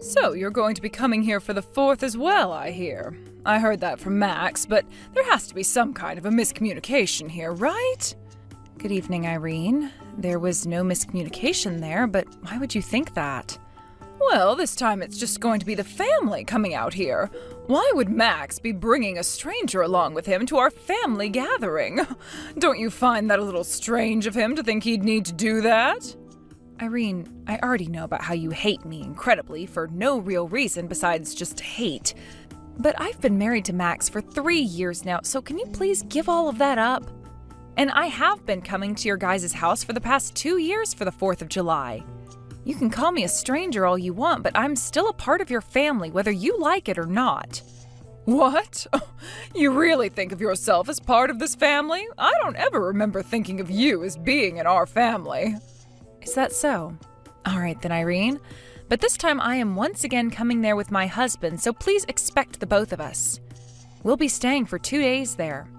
So, you're going to be coming here for the 4th as well, I hear. I heard that from Max, but there has to be some kind of a miscommunication here, right? Good evening, Irene. There was no miscommunication there, but why would you think that? Well, this time it's just going to be the family coming out here. Why would Max be bringing a stranger along with him to our family gathering? Don't you find that a little strange of him to think he'd need to do that? Irene, I already know about how you hate me incredibly for no real reason besides just hate. But I've been married to Max for 3 years now, so can you please give all of that up? And I have been coming to your guys' house for the past 2 years for the 4th of July. You can call me a stranger all you want, but I'm still a part of your family, whether you like it or not. What? You really think of yourself as part of this family? I don't ever remember thinking of you as being in our family. Is that so? All right then, Irene. But this time I am once again coming there with my husband, so please expect the both of us. We'll be staying for 2 days there.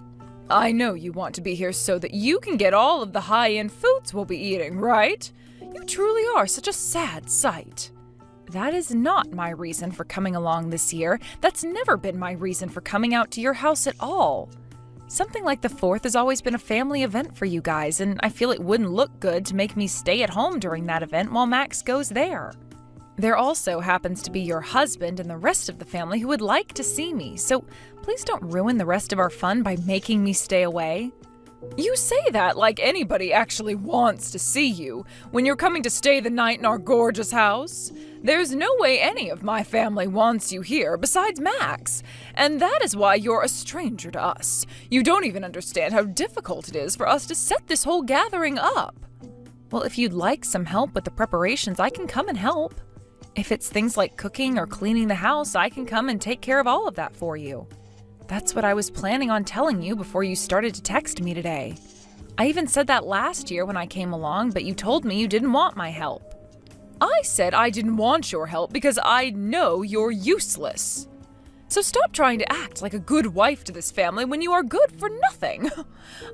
I know you want to be here so that you can get all of the high-end foods we'll be eating, right? You truly are such a sad sight. That is not my reason for coming along this year. That's never been my reason for coming out to your house at all. Something like the 4th has always been a family event for you guys, and I feel it wouldn't look good to make me stay at home during that event while Max goes there. There also happens to be your husband and the rest of the family who would like to see me, so please don't ruin the rest of our fun by making me stay away. You say that like anybody actually wants to see you when you're coming to stay the night in our gorgeous house. There's no way any of my family wants you here besides Max, and that is why you're a stranger to us. You don't even understand how difficult it is for us to set this whole gathering up. Well, if you'd like some help with the preparations, I can come and help. If it's things like cooking or cleaning the house, I can come and take care of all of that for you. That's what I was planning on telling you before you started to text me today. I even said that last year when I came along, but you told me you didn't want my help. I said I didn't want your help because I know you're useless. So stop trying to act like a good wife to this family when you are good for nothing.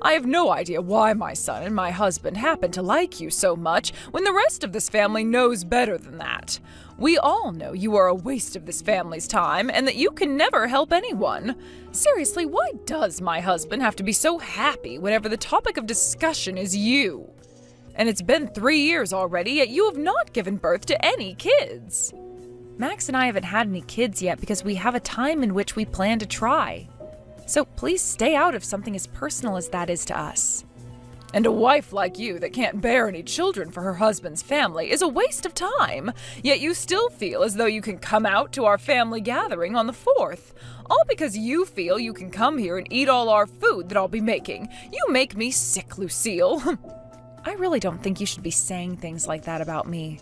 I have no idea why my son and my husband happen to like you so much when the rest of this family knows better than that. We all know you are a waste of this family's time and that you can never help anyone. Seriously, why does my husband have to be so happy whenever the topic of discussion is you? And it's been 3 years already, yet you have not given birth to any kids. Max and I haven't had any kids yet because we have a time in which we plan to try. So please stay out of something as personal as that is to us. And a wife like you that can't bear any children for her husband's family is a waste of time, yet you still feel as though you can come out to our family gathering on the 4th, all because you feel you can come here and eat all our food that I'll be making. You make me sick, Lucille. I really don't think you should be saying things like that about me.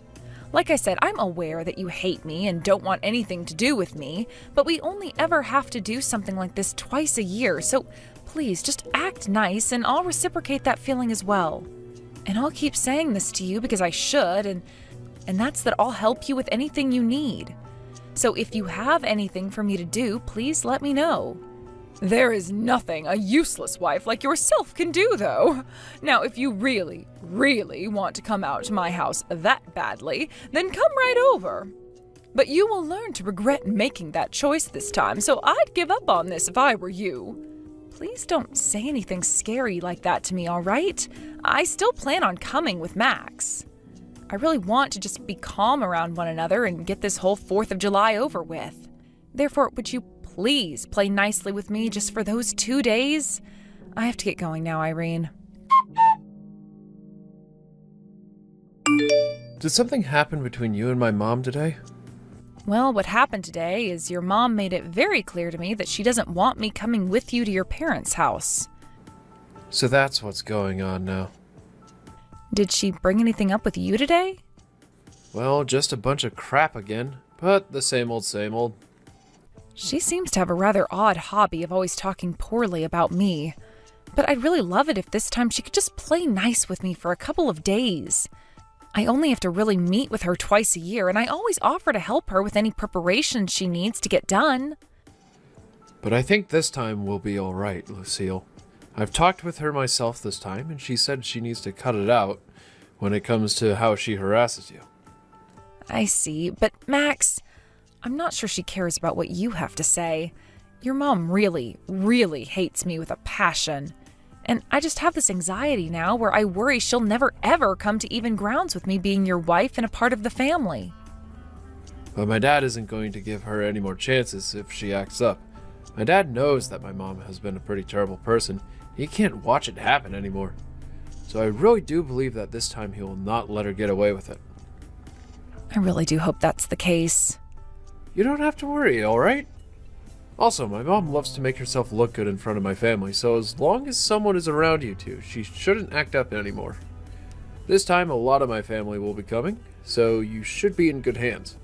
Like I said, I'm aware that you hate me and don't want anything to do with me, but we only ever have to do something like this twice a year, so please just act nice and I'll reciprocate that feeling as well. And I'll keep saying this to you because I should, and that's that I'll help you with anything you need. So if you have anything for me to do, please let me know. There is nothing a useless wife like yourself can do, though. Now, if you really, really want to come out to my house that badly, then come right over. But you will learn to regret making that choice this time, so I'd give up on this if I were you. Please don't say anything scary like that to me, all right? I still plan on coming with Max. I really want to just be calm around one another and get this whole 4th of July over with. Therefore, would you please play nicely with me just for those 2 days? I have to get going now, Irene. Did something happen between you and my mom today? Well, what happened today is your mom made it very clear to me that she doesn't want me coming with you to your parents' house. So that's what's going on now. Did she bring anything up with you today? Well, just a bunch of crap again, but the same old, same old. She seems to have a rather odd hobby of always talking poorly about me. But I'd really love it if this time she could just play nice with me for a couple of days. I only have to really meet with her twice a year, and I always offer to help her with any preparations she needs to get done. But I think this time we'll be all right, Lucille. I've talked with her myself this time, and she said she needs to cut it out when it comes to how she harasses you. I see, but Max, I'm not sure she cares about what you have to say. Your mom really, really hates me with a passion. And I just have this anxiety now where I worry she'll never ever come to even grounds with me being your wife and a part of the family. But my dad isn't going to give her any more chances if she acts up. My dad knows that my mom has been a pretty terrible person. He can't watch it happen anymore. So I really do believe that this time he will not let her get away with it. I really do hope that's the case. You don't have to worry, alright? Also, my mom loves to make herself look good in front of my family, so as long as someone is around you two, she shouldn't act up anymore. This time, a lot of my family will be coming, so you should be in good hands.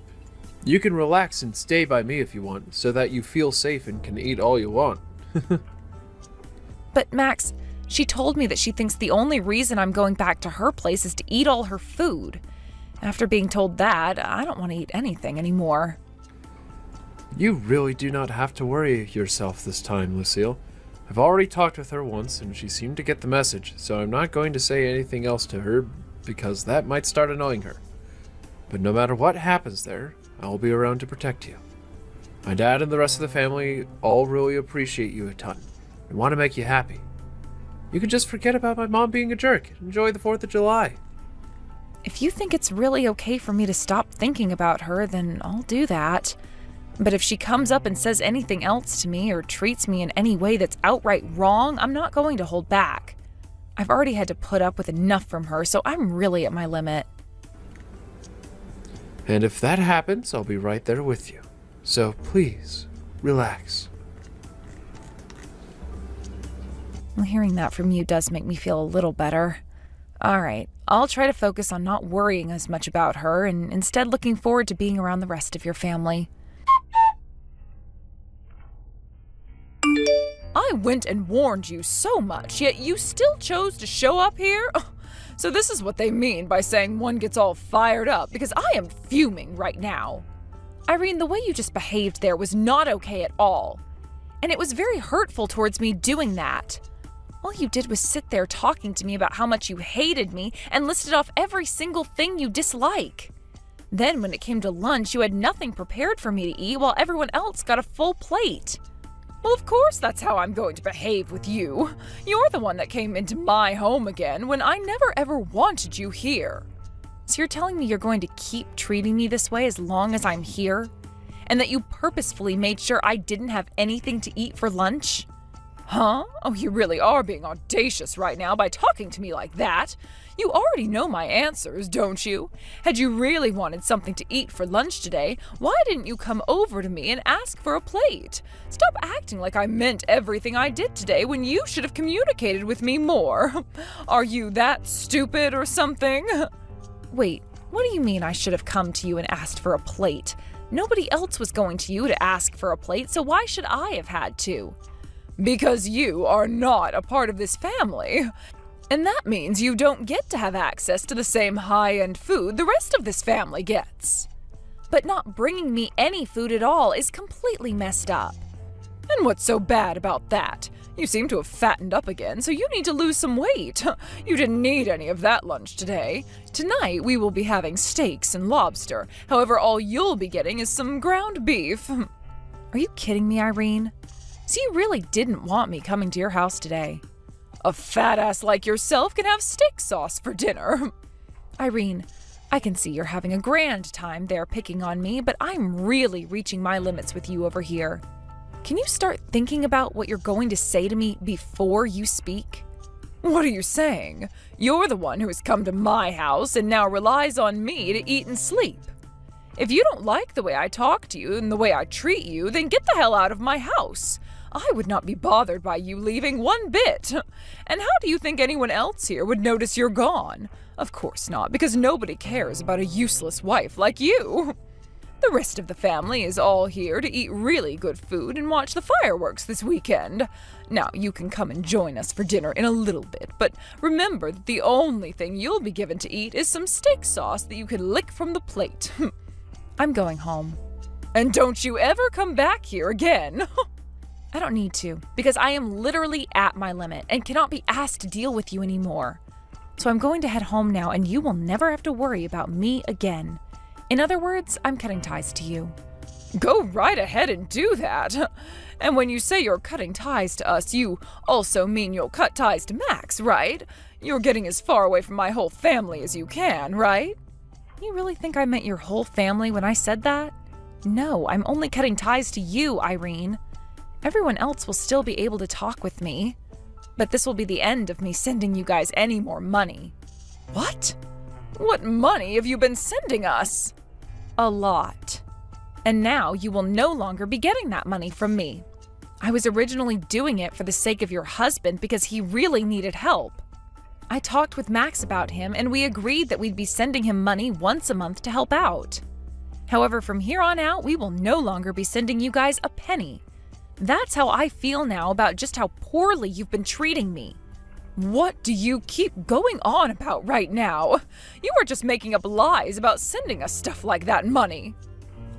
You can relax and stay by me if you want, so that you feel safe and can eat all you want. But Max, she told me that she thinks the only reason I'm going back to her place is to eat all her food. After being told that, I don't want to eat anything anymore. You really do not have to worry yourself this time, Lucille. I've already talked with her once, and she seemed to get the message, so I'm not going to say anything else to her, because that might start annoying her. But no matter what happens there, I'll be around to protect you. My dad and the rest of the family all really appreciate you a ton, and want to make you happy. You can just forget about my mom being a jerk and enjoy the 4th of July. If you think it's really okay for me to stop thinking about her, then I'll do that. But if she comes up and says anything else to me or treats me in any way that's outright wrong, I'm not going to hold back. I've already had to put up with enough from her, so I'm really at my limit. And if that happens, I'll be right there with you. So please, relax. Well, hearing that from you does make me feel a little better. All right, I'll try to focus on not worrying as much about her and instead looking forward to being around the rest of your family. I went and warned you so much, yet you still chose to show up here? So this is what they mean by saying one gets all fired up, because I am fuming right now. Irene, the way you just behaved there was not okay at all. And it was very hurtful towards me doing that. All you did was sit there talking to me about how much you hated me and listed off every single thing you dislike. Then when it came to lunch, you had nothing prepared for me to eat while everyone else got a full plate. Well, of course that's how I'm going to behave with you. You're the one that came into my home again when I never ever wanted you here. So you're telling me you're going to keep treating me this way as long as I'm here? And that you purposefully made sure I didn't have anything to eat for lunch? Huh? Oh, you really are being audacious right now by talking to me like that. You already know my answers, don't you? Had you really wanted something to eat for lunch today, why didn't you come over to me and ask for a plate? Stop acting like I meant everything I did today when you should have communicated with me more. Are you that stupid or something? Wait, what do you mean I should have come to you and asked for a plate? Nobody else was going to you to ask for a plate, so why should I have had to? Because you are not a part of this family. And that means you don't get to have access to the same high-end food the rest of this family gets. But not bringing me any food at all is completely messed up. And what's so bad about that? You seem to have fattened up again, so you need to lose some weight. You didn't need any of that lunch today. Tonight we will be having steaks and lobster. However, all you'll be getting is some ground beef. Are you kidding me, Irene? So you really didn't want me coming to your house today. A fat ass like yourself can have steak sauce for dinner. Irene, I can see you're having a grand time there picking on me, but I'm really reaching my limits with you over here. Can you start thinking about what you're going to say to me before you speak? What are you saying? You're the one who has come to my house and now relies on me to eat and sleep. If you don't like the way I talk to you and the way I treat you, then get the hell out of my house. I would not be bothered by you leaving one bit. And how do you think anyone else here would notice you're gone? Of course not, because nobody cares about a useless wife like you. The rest of the family is all here to eat really good food and watch the fireworks this weekend. Now, you can come and join us for dinner in a little bit, but remember that the only thing you'll be given to eat is some steak sauce that you can lick from the plate. I'm going home. And don't you ever come back here again. I don't need to, because I am literally at my limit and cannot be asked to deal with you anymore. So I'm going to head home now, and you will never have to worry about me again. In other words, I'm cutting ties to you. Go right ahead and do that. And when you say you're cutting ties to us, you also mean you'll cut ties to Max, right? You're getting as far away from my whole family as you can, right? You really think I meant your whole family when I said that? No, I'm only cutting ties to you, Irene. Everyone else will still be able to talk with me. But this will be the end of me sending you guys any more money. What? What money have you been sending us? A lot. And now you will no longer be getting that money from me. I was originally doing it for the sake of your husband because he really needed help. I talked with Max about him and we agreed that we'd be sending him money once a month to help out. However, from here on out, we will no longer be sending you guys a penny. That's how I feel now about just how poorly you've been treating me. What do you keep going on about right now? You are just making up lies about sending us stuff like that money.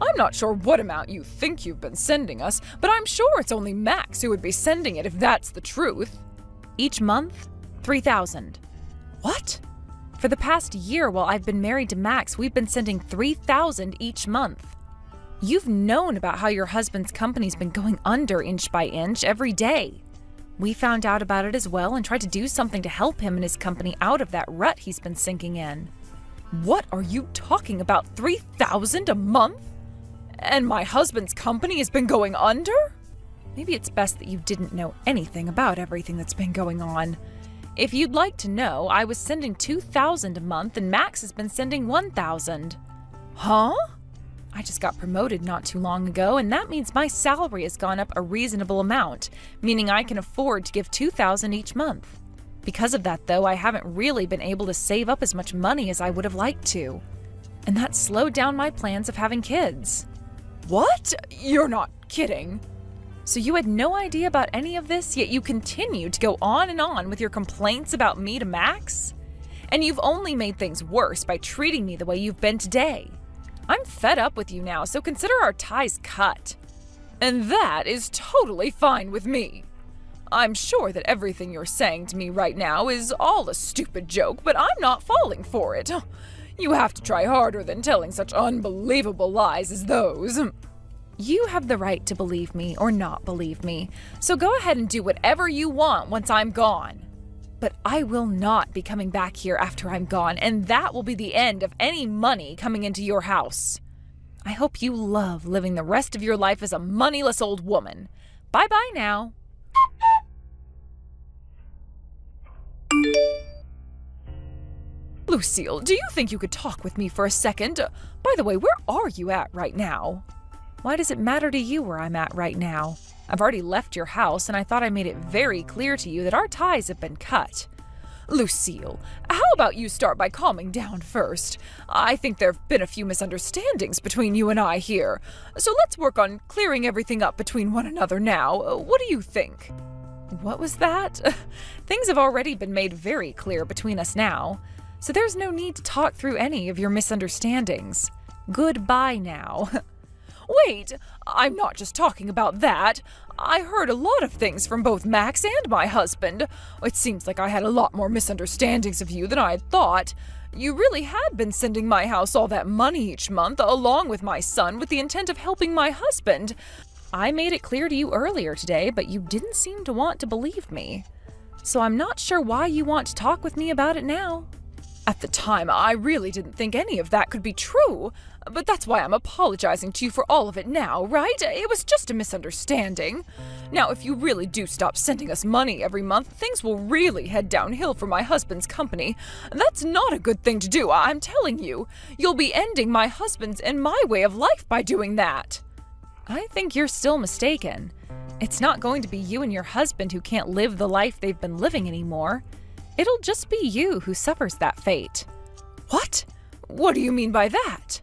I'm not sure what amount you think you've been sending us, but I'm sure it's only Max who would be sending it if that's the truth. Each month, $3,000. What? For the past year while I've been married to Max, we've been sending $3,000 each month. You've known about how your husband's company's been going under inch by inch every day. We found out about it as well and tried to do something to help him and his company out of that rut he's been sinking in. What are you talking about? $3,000 a month? And my husband's company has been going under? Maybe it's best that you didn't know anything about everything that's been going on. If you'd like to know, I was sending $2,000 a month and Max has been sending $1,000. Huh? I just got promoted not too long ago, and that means my salary has gone up a reasonable amount, meaning I can afford to give $2,000 each month. Because of that, though, I haven't really been able to save up as much money as I would have liked to. And that slowed down my plans of having kids. What? You're not kidding. So you had no idea about any of this, yet you continued to go on and on with your complaints about me to Max? And you've only made things worse by treating me the way you've been today. I'm fed up with you now, so consider our ties cut. And that is totally fine with me. I'm sure that everything you're saying to me right now is all a stupid joke, but I'm not falling for it. You have to try harder than telling such unbelievable lies as those. You have the right to believe me or not believe me, so go ahead and do whatever you want once I'm gone. But I will not be coming back here after I'm gone, and that will be the end of any money coming into your house. I hope you love living the rest of your life as a moneyless old woman. Bye-bye now. Lucille, do you think you could talk with me for a second? By the way, where are you at right now? Why does it matter to you where I'm at right now? I've already left your house, and I thought I made it very clear to you that our ties have been cut. Lucille, how about you start by calming down first? I think there have been a few misunderstandings between you and I here, so let's work on clearing everything up between one another now. What do you think? What was that? Things have already been made very clear between us now, so there's no need to talk through any of your misunderstandings. Goodbye now. Wait, I'm not just talking about that. I heard a lot of things from both Max and my husband. It seems like I had a lot more misunderstandings of you than I had thought. You really had been sending my house all that money each month, along with my son, with the intent of helping my husband. I made it clear to you earlier today, but you didn't seem to want to believe me. So I'm not sure why you want to talk with me about it now. At the time, I really didn't think any of that could be true, but that's why I'm apologizing to you for all of it now, right? It was just a misunderstanding. Now, if you really do stop sending us money every month, things will really head downhill for my husband's company. That's not a good thing to do, I'm telling you. You'll be ending my husband's and my way of life by doing that. I think you're still mistaken. It's not going to be you and your husband who can't live the life they've been living anymore. It'll just be you who suffers that fate. What? What do you mean by that?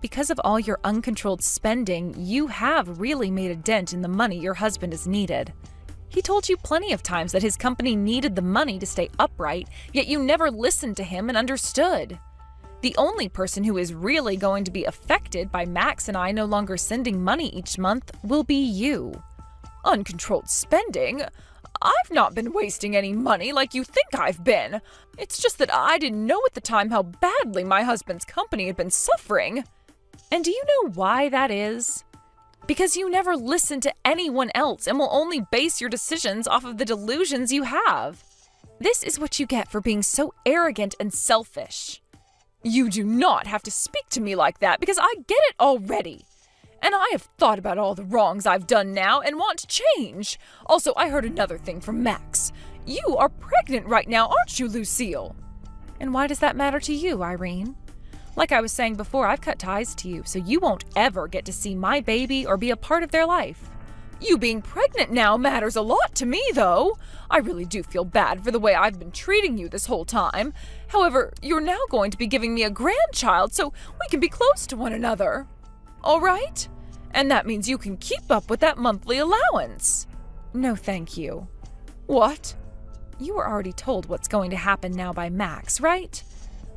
Because of all your uncontrolled spending, you have really made a dent in the money your husband has needed. He told you plenty of times that his company needed the money to stay upright, yet you never listened to him and understood. The only person who is really going to be affected by Max and I no longer sending money each month will be you. Uncontrolled spending? I've not been wasting any money like you think I've been. It's just that I didn't know at the time how badly my husband's company had been suffering. And do you know why that is? Because you never listen to anyone else and will only base your decisions off of the delusions you have. This is what you get for being so arrogant and selfish. You do not have to speak to me like that because I get it already. And I have thought about all the wrongs I've done now and want to change. Also, I heard another thing from Max. You are pregnant right now, aren't you, Lucille? And why does that matter to you, Irene? Like I was saying before, I've cut ties to you, so you won't ever get to see my baby or be a part of their life. You being pregnant now matters a lot to me, though. I really do feel bad for the way I've been treating you this whole time. However, you're now going to be giving me a grandchild, so we can be close to one another. All right? And that means you can keep up with that monthly allowance. No, thank you. What? You were already told what's going to happen now by Max, right?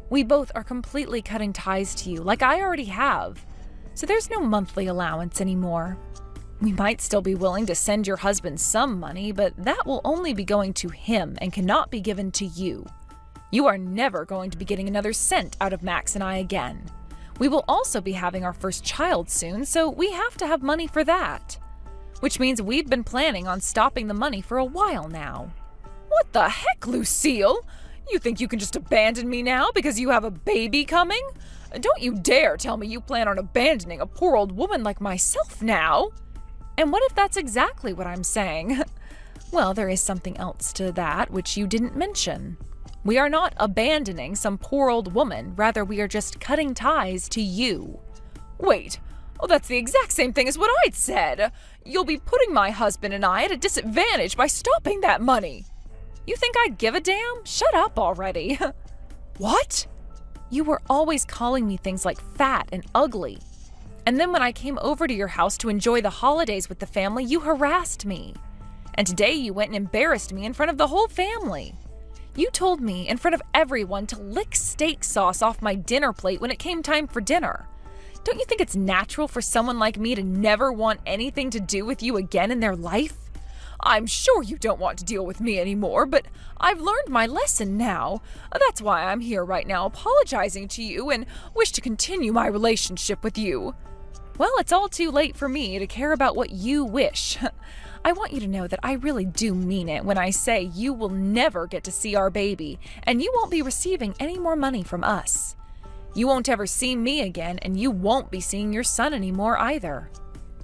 We both are completely cutting ties to you, like I already have. So there's no monthly allowance anymore. We might still be willing to send your husband some money, but that will only be going to him and cannot be given to you. You are never going to be getting another cent out of Max and I again. We will also be having our first child soon, so we have to have money for that. Which means we've been planning on stopping the money for a while now. What the heck, Lucille? You think you can just abandon me now because you have a baby coming? Don't you dare tell me you plan on abandoning a poor old woman like myself now. And what if that's exactly what I'm saying? Well, there is something else to that which you didn't mention. We are not abandoning some poor old woman, rather we are just cutting ties to you. Wait, that's the exact same thing as what I'd said. You'll be putting my husband and I at a disadvantage by stopping that money. You think I'd give a damn? Shut up already. What? You were always calling me things like fat and ugly. And then when I came over to your house to enjoy the holidays with the family, you harassed me. And today you went and embarrassed me in front of the whole family. You told me in front of everyone to lick steak sauce off my dinner plate when it came time for dinner. Don't you think it's natural for someone like me to never want anything to do with you again in their life? I'm sure you don't want to deal with me anymore, but I've learned my lesson now. That's why I'm here right now apologizing to you and wish to continue my relationship with you. Well, it's all too late for me to care about what you wish. I want you to know that I really do mean it when I say you will never get to see our baby, and you won't be receiving any more money from us. You won't ever see me again, and you won't be seeing your son anymore either.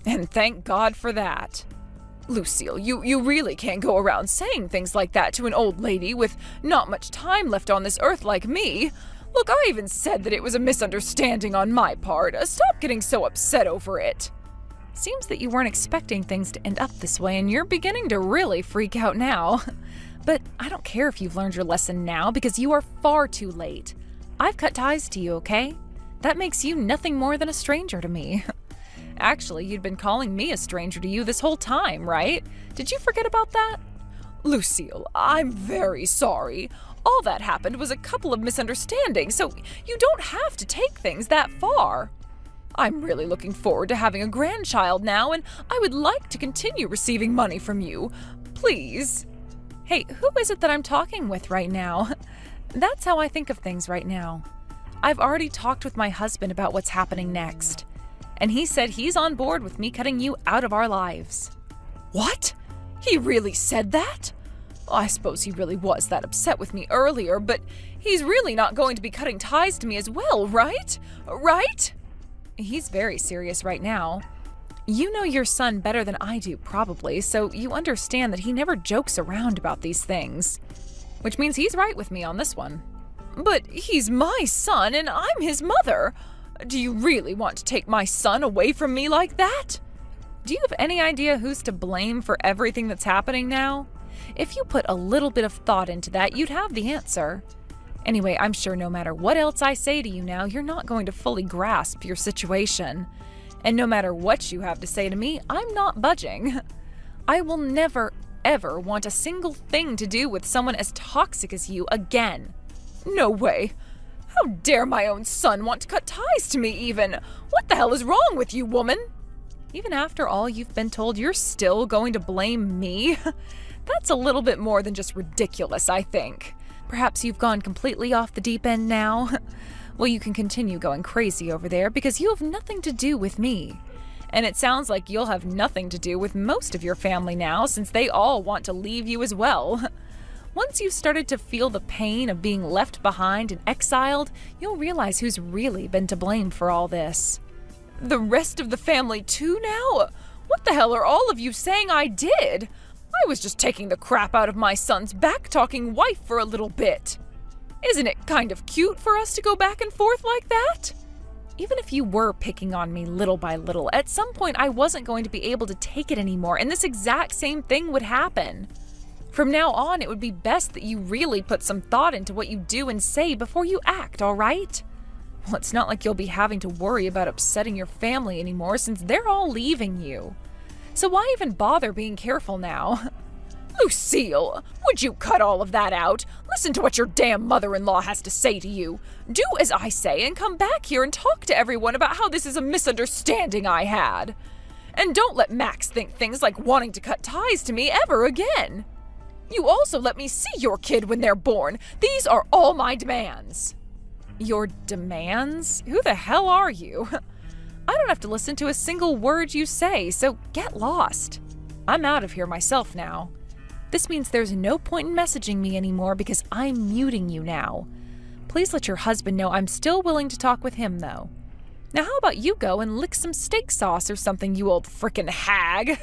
And thank God for that. Lucille, you really can't go around saying things like that to an old lady with not much time left on this earth like me. Look, I even said that it was a misunderstanding on my part. Stop getting so upset over it. Seems that you weren't expecting things to end up this way, and you're beginning to really freak out now. But I don't care if you've learned your lesson now, because you are far too late. I've cut ties to you, okay? That makes you nothing more than a stranger to me. Actually, you'd been calling me a stranger to you this whole time, right? Did you forget about that? Lucille, I'm very sorry. All that happened was a couple of misunderstandings, so you don't have to take things that far. I'm really looking forward to having a grandchild now, and I would like to continue receiving money from you. Please. Hey, who is it that I'm talking with right now? That's how I think of things right now. I've already talked with my husband about what's happening next. And he said he's on board with me cutting you out of our lives. What? He really said that? Well, I suppose he really was that upset with me earlier, but he's really not going to be cutting ties to me as well, right? Right? He's very serious right now. You know your son better than I do, probably, so you understand that he never jokes around about these things. Which means he's right with me on this one. But he's my son and I'm his mother. Do you really want to take my son away from me like that? Do you have any idea who's to blame for everything that's happening now? If you put a little bit of thought into that, you'd have the answer. Anyway, I'm sure no matter what else I say to you now, you're not going to fully grasp your situation. And no matter what you have to say to me, I'm not budging. I will never, ever want a single thing to do with someone as toxic as you again. No way. How dare my own son want to cut ties to me even? What the hell is wrong with you, woman? Even after all you've been told, you're still going to blame me? That's a little bit more than just ridiculous, I think. Perhaps you've gone completely off the deep end now. Well, you can continue going crazy over there because you have nothing to do with me. And it sounds like you'll have nothing to do with most of your family now, since they all want to leave you as well. Once you've started to feel the pain of being left behind and exiled, you'll realize who's really been to blame for all this. The rest of the family too now? What the hell are all of you saying I did? I was just taking the crap out of my son's back-talking wife for a little bit. Isn't it kind of cute for us to go back and forth like that? Even if you were picking on me little by little, at some point I wasn't going to be able to take it anymore, and this exact same thing would happen. From now on, it would be best that you really put some thought into what you do and say before you act, all right? Well, it's not like you'll be having to worry about upsetting your family anymore since they're all leaving you. So why even bother being careful now? Lucille, would you cut all of that out? Listen to what your damn mother-in-law has to say to you. Do as I say and come back here and talk to everyone about how this is a misunderstanding I had. And don't let Max think things like wanting to cut ties to me ever again. You also let me see your kid when they're born. These are all my demands. Your demands? Who the hell are you? I don't have to listen to a single word you say, so get lost. I'm out of here myself now. This means there's no point in messaging me anymore because I'm muting you now. Please let your husband know I'm still willing to talk with him, though. Now how about you go and lick some steak sauce or something, you old frickin' hag?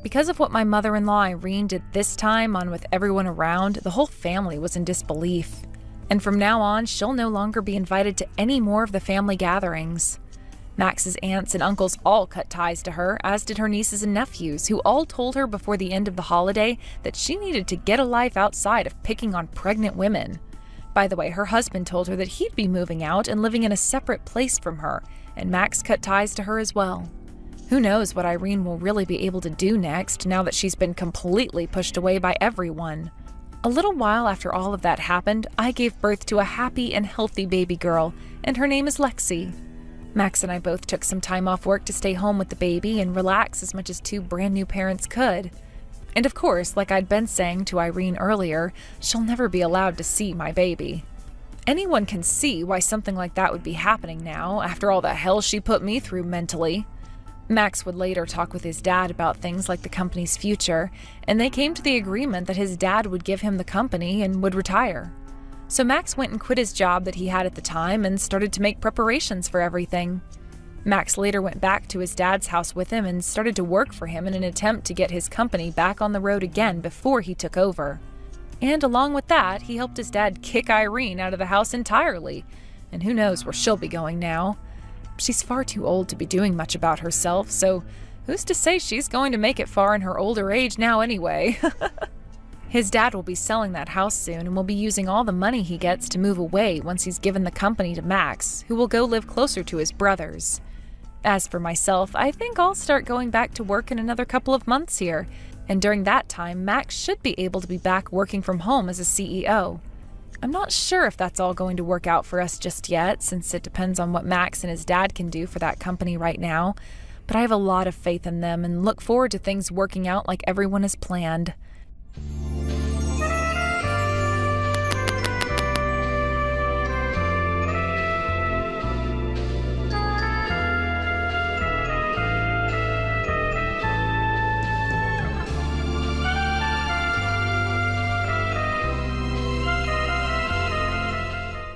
Because of what my mother-in-law Irene did this time on with everyone around, the whole family was in disbelief. And from now on, she'll no longer be invited to any more of the family gatherings. Max's aunts and uncles all cut ties to her, as did her nieces and nephews, who all told her before the end of the holiday that she needed to get a life outside of picking on pregnant women. By the way, her husband told her that he'd be moving out and living in a separate place from her, and Max cut ties to her as well. Who knows what Irene will really be able to do next now that she's been completely pushed away by everyone. A little while after all of that happened, I gave birth to a happy and healthy baby girl, and her name is Lexi. Max and I both took some time off work to stay home with the baby and relax as much as two brand new parents could. And of course, like I'd been saying to Irene earlier, she'll never be allowed to see my baby. Anyone can see why something like that would be happening now, after all the hell she put me through mentally. Max would later talk with his dad about things like the company's future, and they came to the agreement that his dad would give him the company and would retire. So Max went and quit his job that he had at the time and started to make preparations for everything. Max later went back to his dad's house with him and started to work for him in an attempt to get his company back on the road again before he took over. And along with that, he helped his dad kick Irene out of the house entirely, and who knows where she'll be going now. She's far too old to be doing much about herself, so who's to say she's going to make it far in her older age now anyway? His dad will be selling that house soon and will be using all the money he gets to move away once he's given the company to Max, who will go live closer to his brothers. As for myself, I think I'll start going back to work in another couple of months here, and during that time, Max should be able to be back working from home as a CEO. I'm not sure if that's all going to work out for us just yet, since it depends on what Max and his dad can do for that company right now, but I have a lot of faith in them and look forward to things working out like everyone has planned.